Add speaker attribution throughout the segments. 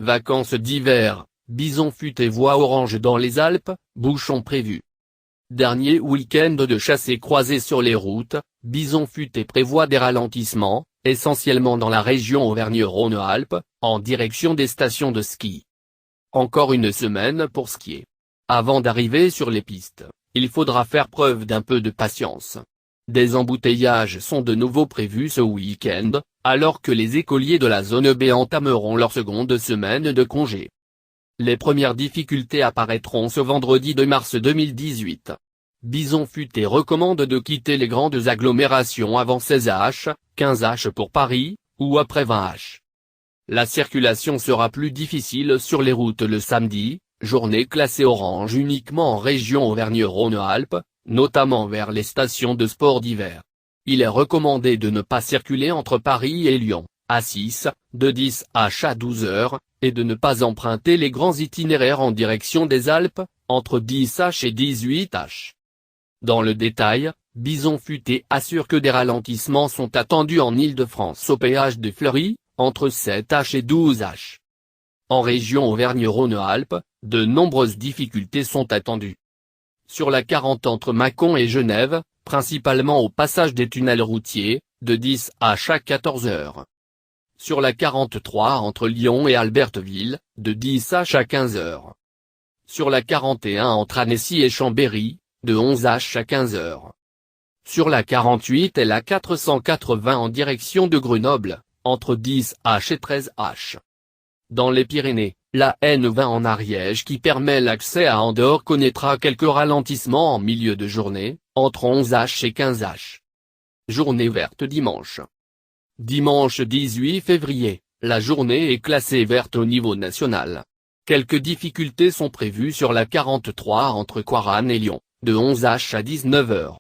Speaker 1: Vacances d'hiver, bison futé voie orange dans les Alpes, bouchons prévus. Dernier week-end de chassés croisés sur les routes, bison futé prévoit des ralentissements, essentiellement dans la région Auvergne-Rhône-Alpes, en direction des stations de ski. Encore une semaine pour skier. Avant d'arriver sur les pistes, il faudra faire preuve d'un peu de patience. Des embouteillages sont de nouveau prévus ce week-end, alors que les écoliers de la zone B entameront leur seconde semaine de congé. Les premières difficultés apparaîtront ce vendredi 2 mars 2018. Bison futé recommande de quitter les grandes agglomérations avant 16h, 15h pour Paris, ou après 20h. La circulation sera plus difficile sur les routes le samedi, journée classée orange uniquement en région Auvergne-Rhône-Alpes, notamment vers les stations de sport d'hiver. Il est recommandé de ne pas circuler entre Paris et Lyon, à 6, de 10h à 12h, et de ne pas emprunter les grands itinéraires en direction des Alpes, entre 10h et 18h. Dans le détail, Bison futé assure que des ralentissements sont attendus en Île-de-France au péage de Fleury, entre 7h et 12h. En région Auvergne-Rhône-Alpes, de nombreuses difficultés sont attendues. Sur la 40 entre Mâcon et Genève, principalement au passage des tunnels routiers, de 10h à 14h. Sur la 43 entre Lyon et Albertville, de 10h à 15h. Sur la 41 entre Annecy et Chambéry, de 11h à 15h. Sur la 48 et la 480 en direction de Grenoble, entre 10h et 13h. Dans les Pyrénées, la N20 en Ariège qui permet l'accès à Andorre connaîtra quelques ralentissements en milieu de journée, entre 11h et 15h. Journée verte dimanche. Dimanche 18 février, la journée est classée verte au niveau national. Quelques difficultés sont prévues sur la 43 entre Coiranne et Lyon, de 11h à 19h.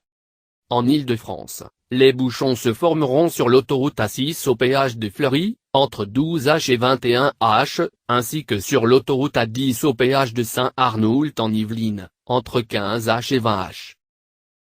Speaker 1: En Île-de-France, les bouchons se formeront sur l'autoroute A6 au péage de Fleury, entre 12h et 21h, ainsi que sur l'autoroute A10 au péage de Saint-Arnoult en Yvelines, entre 15h et 20h.